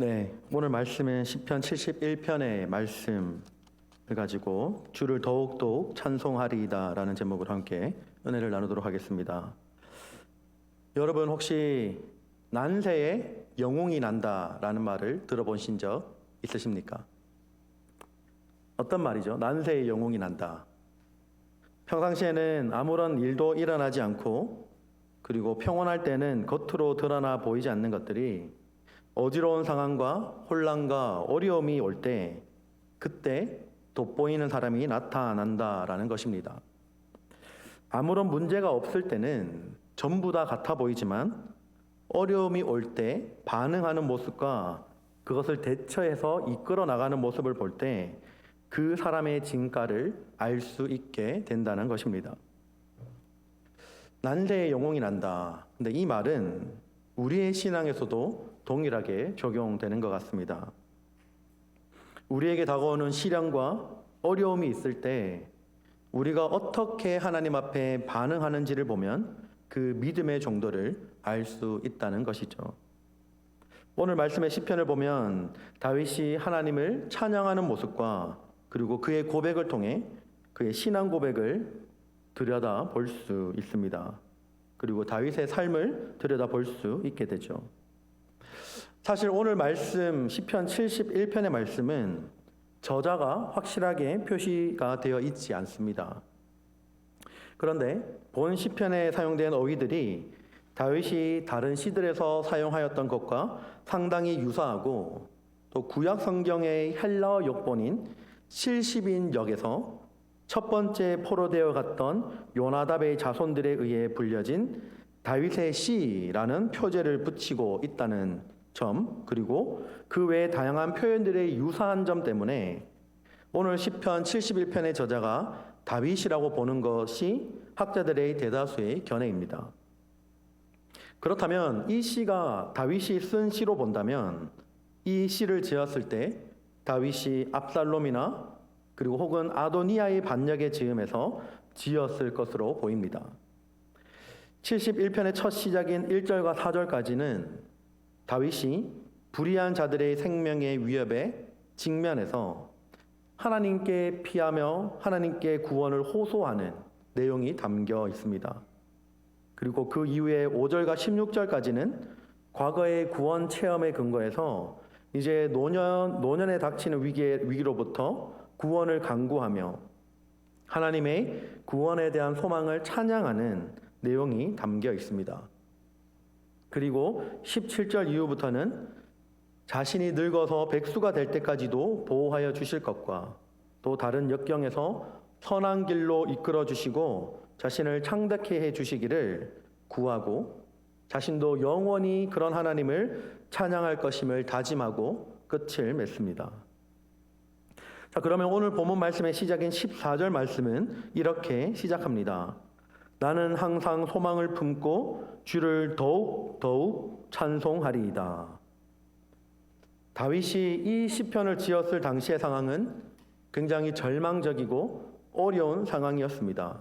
네, 오늘 말씀은 시편 71편의 말씀을 가지고 주를 더욱더욱 찬송하리이다라는 제목으로 함께 은혜를 나누도록 하겠습니다. 여러분 혹시 난새에 영웅이 난다라는 말을 들어보신 적 있으십니까? 어떤 말이죠? 난새에 영웅이 난다. 평상시에는 아무런 일도 일어나지 않고 그리고 평온할 때는 겉으로 드러나 보이지 않는 것들이 어지러운 상황과 혼란과 어려움이 올 때 그때 돋보이는 사람이 나타난다라는 것입니다. 아무런 문제가 없을 때는 전부 다 같아 보이지만 어려움이 올 때 반응하는 모습과 그것을 대처해서 이끌어 나가는 모습을 볼 때 그 사람의 진가를 알 수 있게 된다는 것입니다. 난새에 영웅이 난다. 근데 이 말은 우리의 신앙에서도 동일하게 적용되는 것 같습니다. 우리에게 다가오는 시련과 어려움이 있을 때 우리가 어떻게 하나님 앞에 반응하는지를 보면 그 믿음의 정도를 알 수 있다는 것이죠. 오늘 말씀의 시편을 보면 다윗이 하나님을 찬양하는 모습과 그리고 그의 고백을 통해 그의 신앙 고백을 들여다 볼 수 있습니다. 그리고 다윗의 삶을 들여다 볼 수 있게 되죠. 사실 오늘 말씀 시편 71편의 말씀은 저자가 확실하게 표시가 되어 있지 않습니다. 그런데 본 시편에 사용된 어휘들이 다윗이 다른 시들에서 사용하였던 것과 상당히 유사하고 또 구약 성경의 헬라어 역본인 70인 역에서 첫 번째 포로되어 갔던 요나답의 자손들에 의해 불려진 다윗의 시라는 표제를 붙이고 있다는 점, 그리고 그 외에 다양한 표현들의 유사한 점 때문에 오늘 시편 71편의 저자가 다윗이라고 보는 것이 학자들의 대다수의 견해입니다. 그렇다면 이 시가 다윗이 쓴 시로 본다면 이 시를 지었을 때 다윗이 압살롬이나 그리고 혹은 아도니아의 반역에 지음해서 지었을 것으로 보입니다. 71편의 첫 시작인 1절과 4절까지는 다윗이 불의한 자들의 생명의 위협에 직면해서 하나님께 피하며 하나님께 구원을 호소하는 내용이 담겨 있습니다. 그리고 그 이후에 5절과 16절까지는 과거의 구원 체험에 근거해서 이제 노년에 닥치는 위기로부터 구원을 간구하며 하나님의 구원에 대한 소망을 찬양하는 내용이 담겨 있습니다. 그리고 17절 이후부터는 자신이 늙어서 백수가 될 때까지도 보호하여 주실 것과 또 다른 역경에서 선한 길로 이끌어 주시고 자신을 창대케 해 주시기를 구하고 자신도 영원히 그런 하나님을 찬양할 것임을 다짐하고 끝을 맺습니다. 자, 그러면 오늘 본문 말씀의 시작인 14절 말씀은 이렇게 시작합니다. 나는 항상 소망을 품고 주를 더욱 찬송하리이다. 다윗이 이 시편을 지었을 당시의 상황은 굉장히 절망적이고 어려운 상황이었습니다.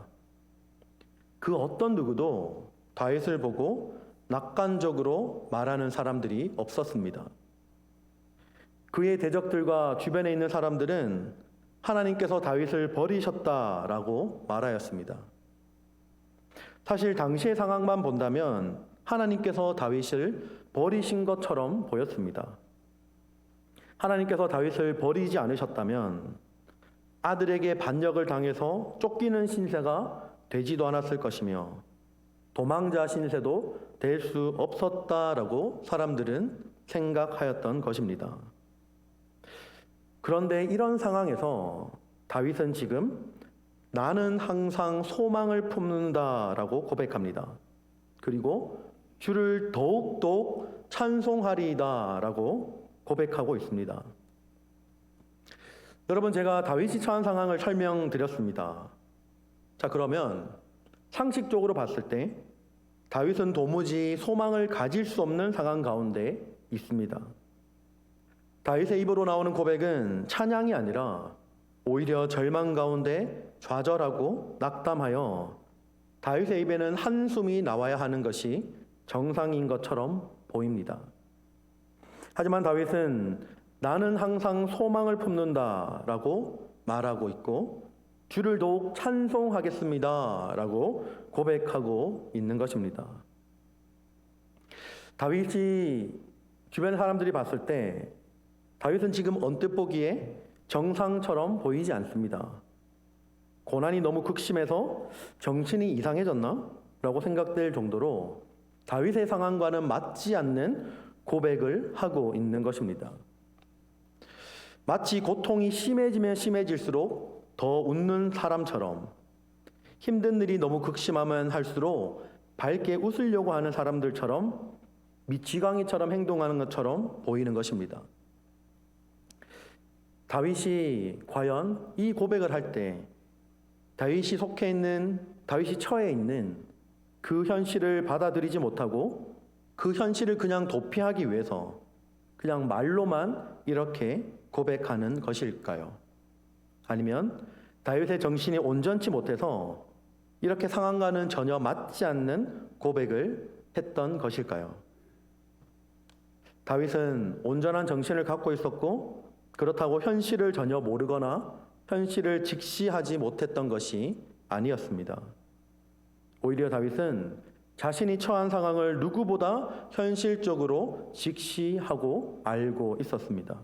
그 어떤 누구도 다윗을 보고 낙관적으로 말하는 사람들이 없었습니다. 그의 대적들과 주변에 있는 사람들은 하나님께서 다윗을 버리셨다라고 말하였습니다. 사실 당시의 상황만 본다면 하나님께서 다윗을 버리신 것처럼 보였습니다. 하나님께서 다윗을 버리지 않으셨다면 아들에게 반역을 당해서 쫓기는 신세가 되지도 않았을 것이며 도망자 신세도 될 수 없었다라고 사람들은 생각하였던 것입니다. 그런데 이런 상황에서 다윗은 지금 나는 항상 소망을 품는다라고 고백합니다. 그리고 주를 더욱더욱 찬송하리이다라고 고백하고 있습니다. 여러분, 제가 다윗이 처한 상황을 설명드렸습니다. 자, 그러면 상식적으로 봤을 때 다윗은 도무지 소망을 가질 수 없는 상황 가운데 있습니다. 다윗의 입으로 나오는 고백은 찬양이 아니라 오히려 절망 가운데 좌절하고 낙담하여 다윗의 입에는 한숨이 나와야 하는 것이 정상인 것처럼 보입니다. 하지만 다윗은 나는 항상 소망을 품는다라고 말하고 있고 주를 더욱 찬송하겠습니다라고 고백하고 있는 것입니다. 다윗이 주변 사람들이 봤을 때 다윗은 지금 언뜻 보기에 정상처럼 보이지 않습니다. 고난이 너무 극심해서 정신이 이상해졌나? 라고 생각될 정도로 다윗의 상황과는 맞지 않는 고백을 하고 있는 것입니다. 마치 고통이 심해지면 심해질수록 더 웃는 사람처럼 힘든 일이 너무 극심하면 할수록 밝게 웃으려고 하는 사람들처럼 미치광이처럼 행동하는 것처럼 보이는 것입니다. 다윗이 과연 이 고백을 할 때 다윗이 처해 있는 그 현실을 받아들이지 못하고 그 현실을 그냥 도피하기 위해서 그냥 말로만 이렇게 고백하는 것일까요? 아니면 다윗의 정신이 온전치 못해서 이렇게 상황과는 전혀 맞지 않는 고백을 했던 것일까요? 다윗은 온전한 정신을 갖고 있었고 그렇다고 현실을 전혀 모르거나 현실을 직시하지 못했던 것이 아니었습니다. 오히려 다윗은 자신이 처한 상황을 누구보다 현실적으로 직시하고 알고 있었습니다.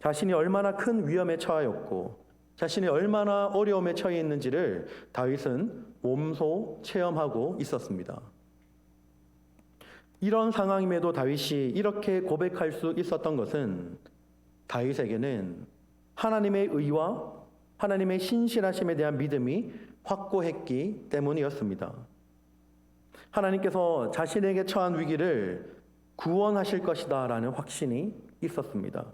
자신이 얼마나 큰 위험에 처하였고 자신이 얼마나 어려움에 처해 있는지를 다윗은 몸소 체험하고 있었습니다. 이런 상황임에도 다윗이 이렇게 고백할 수 있었던 것은 다윗에게는 하나님의 의와 하나님의 신실하심에 대한 믿음이 확고했기 때문이었습니다. 하나님께서 자신에게 처한 위기를 구원하실 것이다 라는 확신이 있었습니다.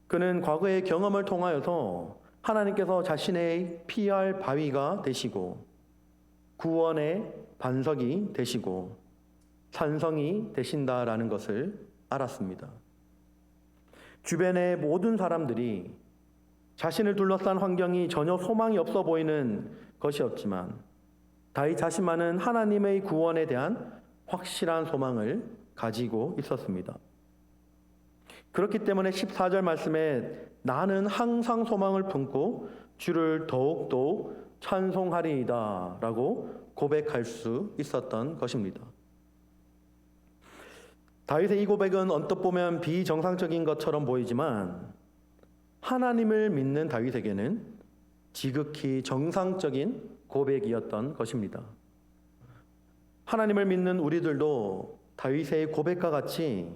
그는 과거의 경험을 통하여서 하나님께서 자신의 피할 바위가 되시고 구원의 반석이 되시고 산성이 되신다라는 것을 알았습니다. 주변의 모든 사람들이 자신을 둘러싼 환경이 전혀 소망이 없어 보이는 것이었지만 다윗 자신만은 하나님의 구원에 대한 확실한 소망을 가지고 있었습니다. 그렇기 때문에 14절 말씀에 나는 항상 소망을 품고 주를 더욱더욱 찬송하리이다 라고 고백할 수 있었던 것입니다. 다윗의 이 고백은 언뜻 보면 비정상적인 것처럼 보이지만 하나님을 믿는 다윗에게는 지극히 정상적인 고백이었던 것입니다. 하나님을 믿는 우리들도 다윗의 고백과 같이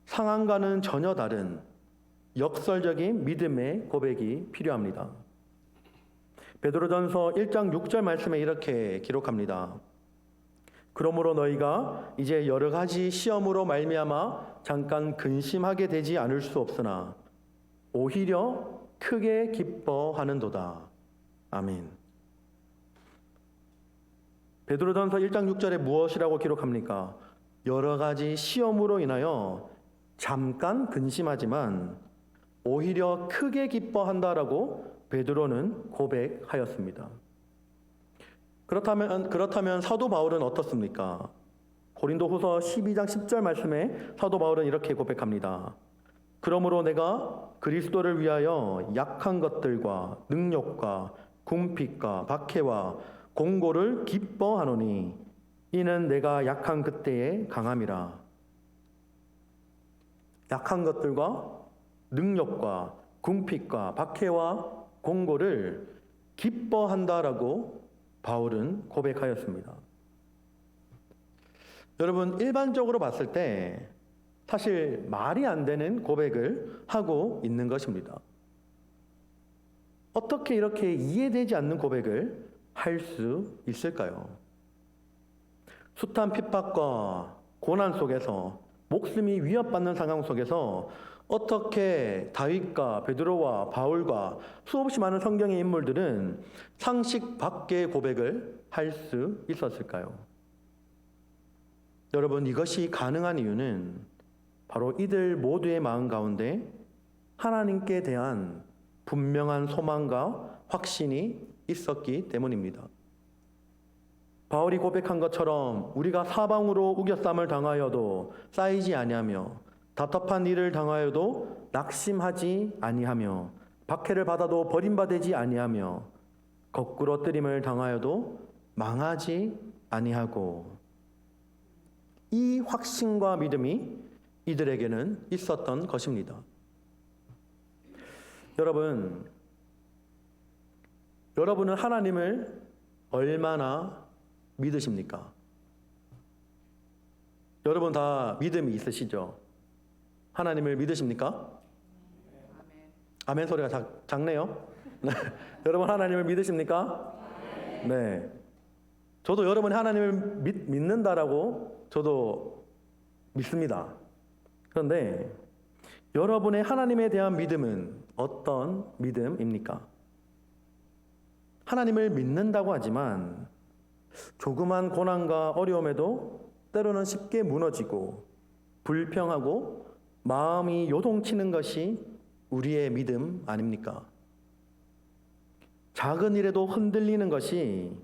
상황과는 전혀 다른 역설적인 믿음의 고백이 필요합니다. 베드로전서 1장 6절 말씀에 이렇게 기록합니다. 그러므로 너희가 이제 여러 가지 시험으로 말미암아 잠깐 근심하게 되지 않을 수 없으나 오히려 크게 기뻐하는도다. 아멘. 베드로전서 1장 6절에 무엇이라고 기록합니까? 여러 가지 시험으로 인하여 잠깐 근심하지만 오히려 크게 기뻐한다라고 베드로는 고백하였습니다. 그렇다면 사도 바울은 어떻습니까? 고린도후서 12장 10절 말씀에 사도 바울은 이렇게 고백합니다. 그러므로 내가 그리스도를 위하여 약한 것들과 능력과 궁핍과 박해와 공고를 기뻐하노니 이는 내가 약한 그때의 강함이라. 약한 것들과 능력과 궁핍과 박해와 공고를 기뻐한다라고 바울은 고백하였습니다. 여러분, 일반적으로 봤을 때 사실 말이 안 되는 고백을 하고 있는 것입니다. 어떻게 이렇게 이해되지 않는 고백을 할 수 있을까요? 숱한 핍박과 고난 속에서 목숨이 위협받는 상황 속에서 어떻게 다윗과 베드로와 바울과 수없이 많은 성경의 인물들은 상식 밖의 고백을 할 수 있었을까요? 여러분, 이것이 가능한 이유는 바로 이들 모두의 마음 가운데 하나님께 대한 분명한 소망과 확신이 있었기 때문입니다. 바울이 고백한 것처럼 우리가 사방으로 우겨쌈을 당하여도 쌓이지 아니하며 답답한 일을 당하여도 낙심하지 아니하며 박해를 받아도 버림받지 아니하며 거꾸로 뜨림을 당하여도 망하지 아니하고, 이 확신과 믿음이 이들에게는 있었던 것입니다. 여러분은 하나님을 얼마나 믿으십니까? 여러분 다 믿음이 있으시죠? 하나님을 믿으십니까? 아멘 소리가 작네요. 네. 여러분 하나님을 믿으십니까? 네. 저도 여러분이 하나님을 믿는다라고 저도 믿습니다. 그런데 여러분의 하나님에 대한 믿음은 어떤 믿음입니까? 하나님을 믿는다고 하지만 조그만 고난과 어려움에도 때로는 쉽게 무너지고 불평하고 마음이 요동치는 것이 우리의 믿음 아닙니까? 작은 일에도 흔들리는 것이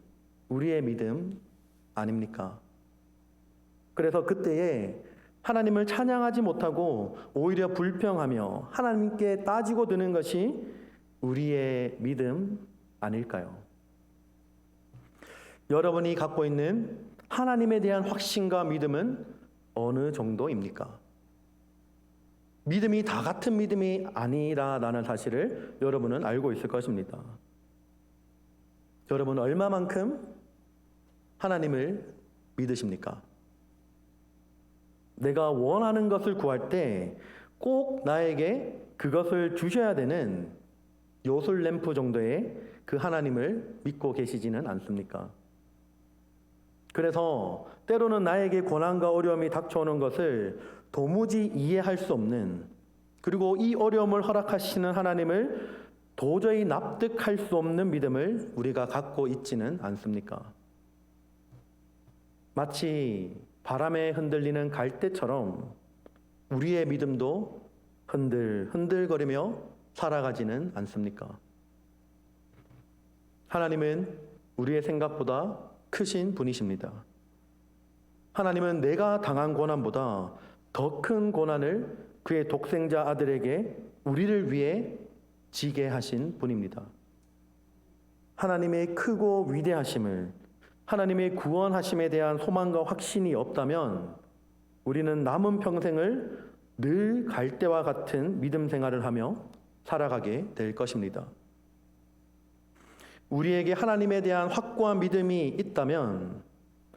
우리의 믿음 아닙니까? 그래서 그때에 하나님을 찬양하지 못하고 오히려 불평하며 하나님께 따지고 드는 것이 우리의 믿음 아닐까요? 여러분이 갖고 있는 하나님에 대한 확신과 믿음은 어느 정도입니까? 믿음이 다 같은 믿음이 아니라는 사실을 여러분은 알고 있을 것입니다. 여러분은 얼마만큼 하나님을 믿으십니까? 내가 원하는 것을 구할 때 꼭 나에게 그것을 주셔야 되는 요술램프 정도의 그 하나님을 믿고 계시지는 않습니까? 그래서 때로는 나에게 고난과 어려움이 닥쳐오는 것을 도무지 이해할 수 없는, 그리고 이 어려움을 허락하시는 하나님을 도저히 납득할 수 없는 믿음을 우리가 갖고 있지는 않습니까? 마치 바람에 흔들리는 갈대처럼 우리의 믿음도 흔들거리며 살아가지는 않습니까? 하나님은 우리의 생각보다 크신 분이십니다. 하나님은 내가 당한 고난보다 더 큰 고난을 그의 독생자 아들에게 우리를 위해 지게 하신 분입니다. 하나님의 크고 위대하심을, 하나님의 구원하심에 대한 소망과 확신이 없다면 우리는 남은 평생을 늘 갈대와 같은 믿음 생활을 하며 살아가게 될 것입니다. 우리에게 하나님에 대한 확고한 믿음이 있다면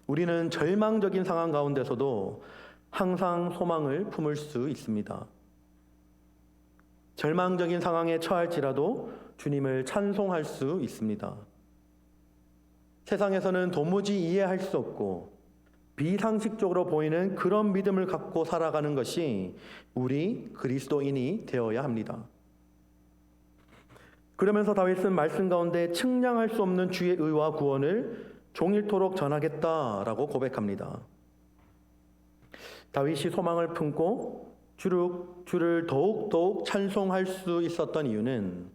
우리는 절망적인 상황 가운데서도 항상 소망을 품을 수 있습니다. 절망적인 상황에 처할지라도 주님을 찬송할 수 있습니다. 세상에서는 도무지 이해할 수 없고 비상식적으로 보이는 그런 믿음을 갖고 살아가는 것이 우리 그리스도인이 되어야 합니다. 그러면서 다윗은 말씀 가운데 측량할 수 없는 주의 의와 구원을 종일토록 전하겠다라고 고백합니다. 다윗이 소망을 품고 주를 더욱 찬송할 수 있었던 이유는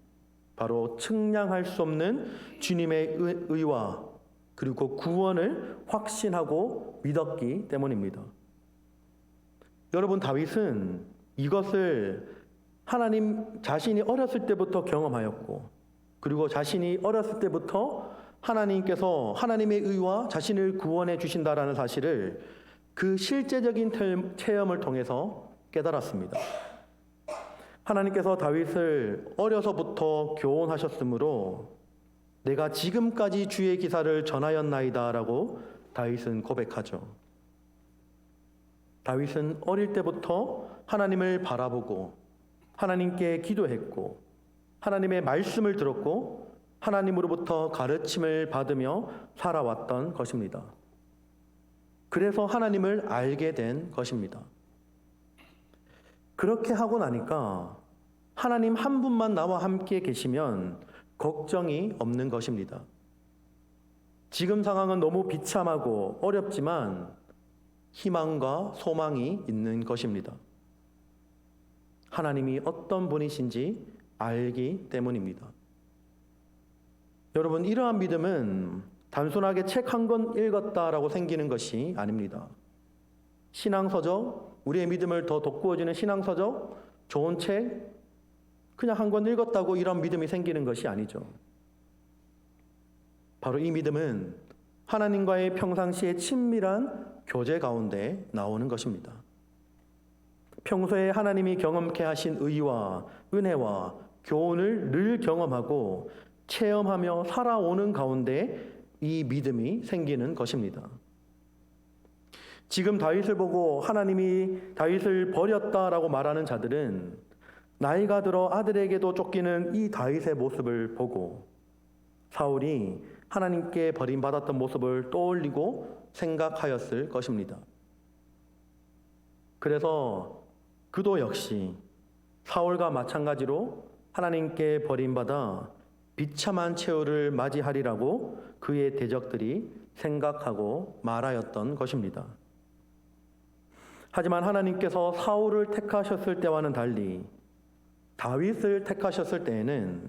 바로 측량할 수 없는 주님의 의와 그리고 구원을 확신하고 믿었기 때문입니다. 여러분, 다윗은 이것을 하나님 자신이 어렸을 때부터 경험하였고, 그리고 자신이 어렸을 때부터 하나님께서 하나님의 의와 자신을 구원해 주신다라는 사실을 그 실제적인 체험을 통해서 깨달았습니다. 하나님께서 다윗을 어려서부터 교훈하셨으므로 내가 지금까지 주의 기사를 전하였나이다라고 다윗은 고백하죠. 다윗은 어릴 때부터 하나님을 바라보고 하나님께 기도했고 하나님의 말씀을 들었고 하나님으로부터 가르침을 받으며 살아왔던 것입니다. 그래서 하나님을 알게 된 것입니다. 그렇게 하고 나니까 하나님 한 분만 나와 함께 계시면 걱정이 없는 것입니다. 지금 상황은 너무 비참하고 어렵지만 희망과 소망이 있는 것입니다. 하나님이 어떤 분이신지 알기 때문입니다. 여러분, 이러한 믿음은 단순하게 책 한 권 읽었다라고 생기는 것이 아닙니다. 신앙서적, 우리의 믿음을 더 돋구어주는 신앙서적, 좋은 책, 그냥 한 권 읽었다고 이런 믿음이 생기는 것이 아니죠. 바로 이 믿음은 하나님과의 평상시의 친밀한 교제 가운데 나오는 것입니다. 평소에 하나님이 경험케 하신 의와 은혜와 교훈을 늘 경험하고 체험하며 살아오는 가운데 이 믿음이 생기는 것입니다. 지금 다윗을 보고 하나님이 다윗을 버렸다라고 말하는 자들은 나이가 들어 아들에게도 쫓기는 이 다윗의 모습을 보고 사울이 하나님께 버림받았던 모습을 떠올리고 생각하였을 것입니다. 그래서 그도 역시 사울과 마찬가지로 하나님께 버림받아 비참한 최후를 맞이하리라고 그의 대적들이 생각하고 말하였던 것입니다. 하지만 하나님께서 사울을 택하셨을 때와는 달리 다윗을 택하셨을 때에는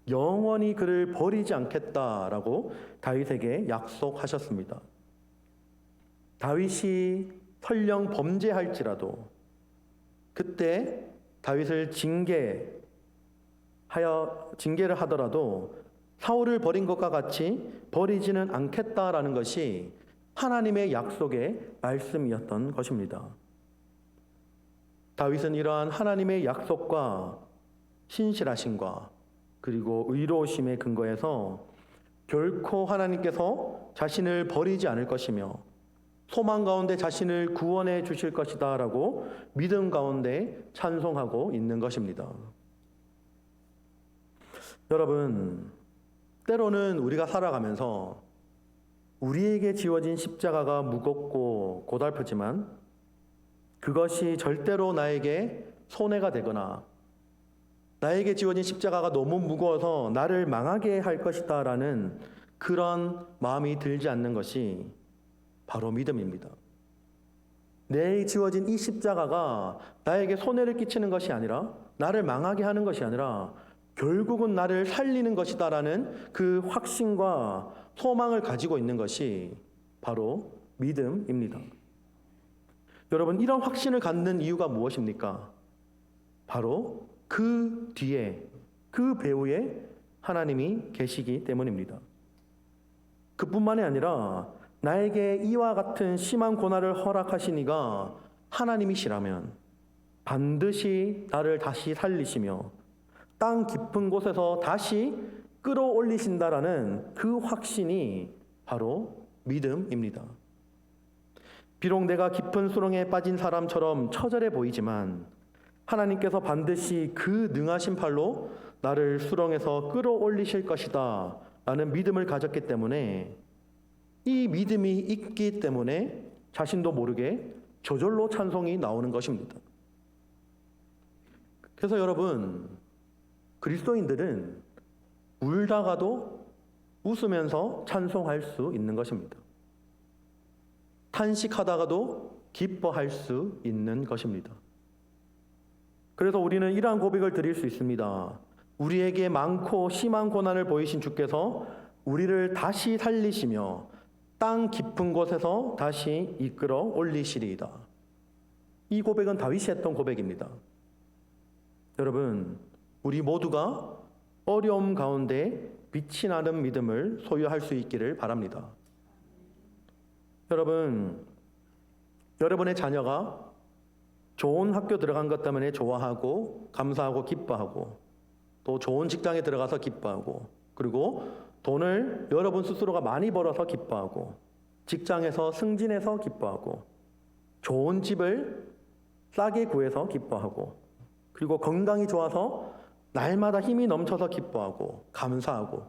영원히 그를 버리지 않겠다라고 다윗에게 약속하셨습니다. 다윗이 설령 범죄할지라도 그때 다윗을 징계를 하더라도 사울을 버린 것과 같이 버리지는 않겠다라는 것이 하나님의 약속의 말씀이었던 것입니다. 다윗은 이러한 하나님의 약속과 신실하심과 그리고 의로우심의 근거에서 결코 하나님께서 자신을 버리지 않을 것이며 소망 가운데 자신을 구원해 주실 것이다 라고 믿음 가운데 찬송하고 있는 것입니다. 여러분, 때로는 우리가 살아가면서 우리에게 지워진 십자가가 무겁고 고달프지만 그것이 절대로 나에게 손해가 되거나 나에게 지워진 십자가가 너무 무거워서 나를 망하게 할 것이다 라는 그런 마음이 들지 않는 것이 바로 믿음입니다. 내게 지워진 이 십자가가 나에게 손해를 끼치는 것이 아니라 나를 망하게 하는 것이 아니라 결국은 나를 살리는 것이다 라는 그 확신과 소망을 가지고 있는 것이 바로 믿음입니다. 여러분, 이런 확신을 갖는 이유가 무엇입니까? 바로 그 뒤에, 그 배후에 하나님이 계시기 때문입니다. 그뿐만이 아니라 나에게 이와 같은 심한 고난을 허락하신 이가 하나님이시라면 반드시 나를 다시 살리시며 땅 깊은 곳에서 다시 끌어올리신다라는 그 확신이 바로 믿음입니다. 비록 내가 깊은 수렁에 빠진 사람처럼 처절해 보이지만 하나님께서 반드시 그 능하신 팔로 나를 수렁에서 끌어올리실 것이다 라는 믿음을 가졌기 때문에 이 믿음이 있기 때문에 자신도 모르게 저절로 찬송이 나오는 것입니다. 그래서 여러분, 그리스도인들은 울다가도 웃으면서 찬송할 수 있는 것입니다. 탄식하다가도 기뻐할 수 있는 것입니다. 그래서 우리는 이러한 고백을 드릴 수 있습니다. 우리에게 많고 심한 고난을 보이신 주께서 우리를 다시 살리시며 땅 깊은 곳에서 다시 이끌어 올리시리이다. 이 고백은 다윗이 했던 고백입니다. 여러분, 우리 모두가 어려움 가운데 빛이 나는 믿음을 소유할 수 있기를 바랍니다. 여러분, 여러분의 자녀가 좋은 학교 들어간 것 때문에 좋아하고 감사하고 기뻐하고 또 좋은 직장에 들어가서 기뻐하고 그리고 돈을 여러분 스스로가 많이 벌어서 기뻐하고 직장에서 승진해서 기뻐하고 좋은 집을 싸게 구해서 기뻐하고 그리고 건강이 좋아서 날마다 힘이 넘쳐서 기뻐하고 감사하고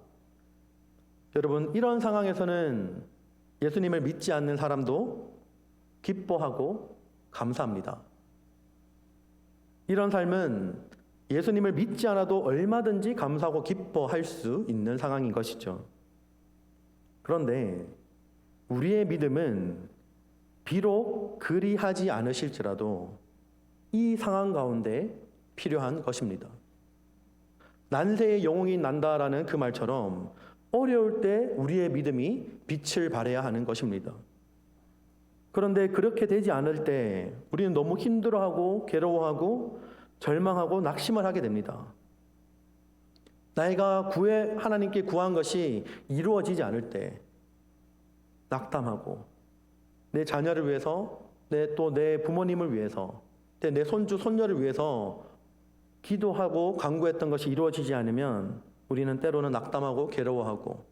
여러분, 이런 상황에서는 예수님을 믿지 않는 사람도 기뻐하고 감사합니다. 이런 삶은 예수님을 믿지 않아도 얼마든지 감사하고 기뻐할 수 있는 상황인 것이죠. 그런데 우리의 믿음은 비록 그리하지 않으실지라도 이 상황 가운데 필요한 것입니다. 난세의 영웅이 난다라는 그 말처럼 어려울 때 우리의 믿음이 빛을 발해야 하는 것입니다. 그런데 그렇게 되지 않을 때 우리는 너무 힘들어하고 괴로워하고 절망하고 낙심을 하게 됩니다. 내가 하나님께 구한 것이 이루어지지 않을 때 낙담하고 내 자녀를 위해서 또 내 부모님을 위해서 내 손주 손녀를 위해서 기도하고 간구했던 것이 이루어지지 않으면 우리는 때로는 낙담하고 괴로워하고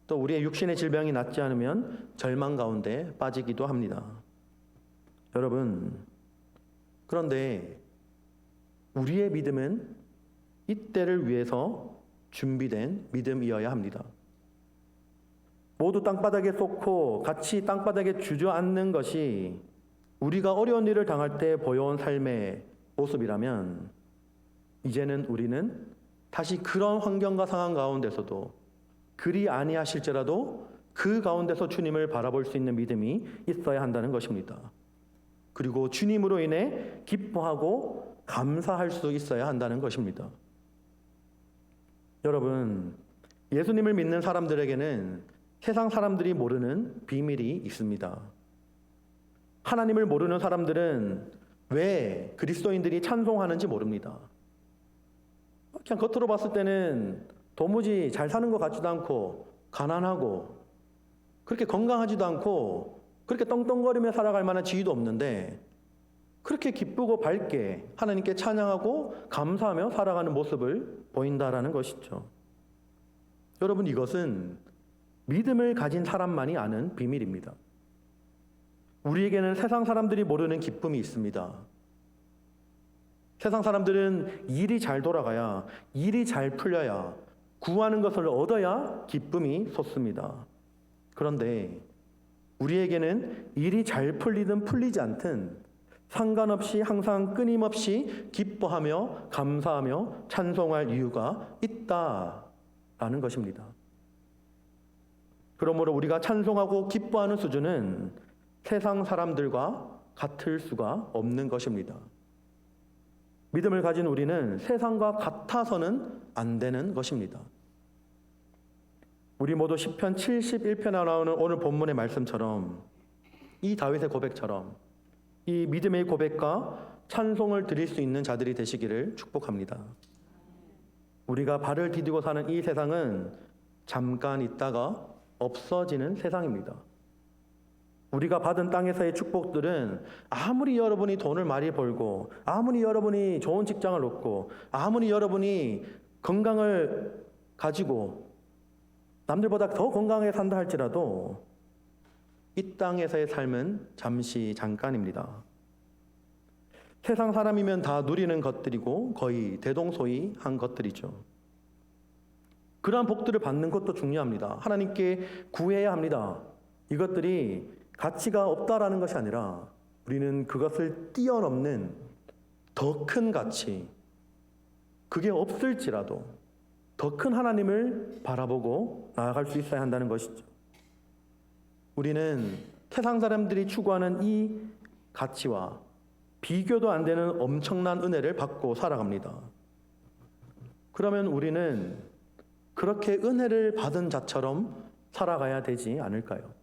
또 우리의 육신의 질병이 낫지 않으면 절망 가운데 빠지기도 합니다. 여러분, 그런데 우리의 믿음은 이때를 위해서 준비된 믿음이어야 합니다. 모두 땅바닥에 쏟고 같이 땅바닥에 주저앉는 것이 우리가 어려운 일을 당할 때 보여온 삶의 모습이라면 이제는 우리는 다시 그런 환경과 상황 가운데서도 그리 아니하실지라도 그 가운데서 주님을 바라볼 수 있는 믿음이 있어야 한다는 것입니다. 그리고 주님으로 인해 기뻐하고 감사할 수 있어야 한다는 것입니다. 여러분, 예수님을 믿는 사람들에게는 세상 사람들이 모르는 비밀이 있습니다. 하나님을 모르는 사람들은 왜 그리스도인들이 찬송하는지 모릅니다. 그냥 겉으로 봤을 때는 도무지 잘 사는 것 같지도 않고 가난하고 그렇게 건강하지도 않고 그렇게 떵떵거리며 살아갈 만한 지위도 없는데 그렇게 기쁘고 밝게 하나님께 찬양하고 감사하며 살아가는 모습을 보인다라는 것이죠. 여러분, 이것은 믿음을 가진 사람만이 아는 비밀입니다. 우리에게는 세상 사람들이 모르는 기쁨이 있습니다. 세상 사람들은 일이 잘 돌아가야, 일이 잘 풀려야, 구하는 것을 얻어야 기쁨이 솟습니다. 그런데 우리에게는 일이 잘 풀리든 풀리지 않든 상관없이 항상 끊임없이 기뻐하며 감사하며 찬송할 이유가 있다라는 것입니다. 그러므로 우리가 찬송하고 기뻐하는 수준은 세상 사람들과 같을 수가 없는 것입니다. 믿음을 가진 우리는 세상과 같아서는 안 되는 것입니다. 우리 모두 시편 71편에 나오는 오늘 본문의 말씀처럼 이 다윗의 고백처럼 이 믿음의 고백과 찬송을 드릴 수 있는 자들이 되시기를 축복합니다. 우리가 발을 디디고 사는 이 세상은 잠깐 있다가 없어지는 세상입니다. 우리가 받은 땅에서의 축복들은 아무리 여러분이 돈을 많이 벌고 아무리 여러분이 좋은 직장을 얻고 아무리 여러분이 건강을 가지고 남들보다 더 건강하게 산다 할지라도 이 땅에서의 삶은 잠시 잠깐입니다. 세상 사람이면 다 누리는 것들이고 거의 대동소이한 것들이죠. 그러한 복들을 받는 것도 중요합니다. 하나님께 구해야 합니다. 이것들이 가치가 없다라는 것이 아니라 우리는 그것을 뛰어넘는 더 큰 가치, 그게 없을지라도 더 큰 하나님을 바라보고 나아갈 수 있어야 한다는 것이죠. 우리는 세상 사람들이 추구하는 이 가치와 비교도 안 되는 엄청난 은혜를 받고 살아갑니다. 그러면 우리는 그렇게 은혜를 받은 자처럼 살아가야 되지 않을까요?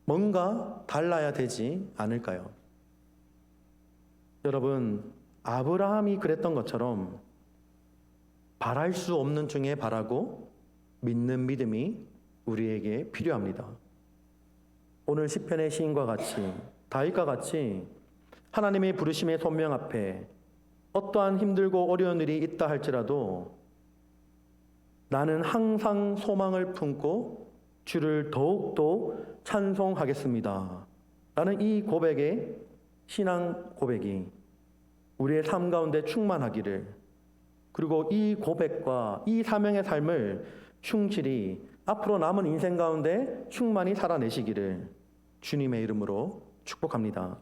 뭔가 달라야 되지 않을까요? 여러분, 아브라함이 그랬던 것처럼 바랄 수 없는 중에 바라고 믿는 믿음이 우리에게 필요합니다. 오늘 시편의 시인과 같이 다윗과 같이 하나님의 부르심의 손명 앞에 어떠한 힘들고 어려운 일이 있다 할지라도 나는 항상 소망을 품고 주를 더욱더 찬송하겠습니다. 라는 이 고백의 신앙 고백이 우리의 삶 가운데 충만하기를, 그리고 이 고백과 이 사명의 삶을 충실히 앞으로 남은 인생 가운데 충만히 살아내시기를 주님의 이름으로 축복합니다.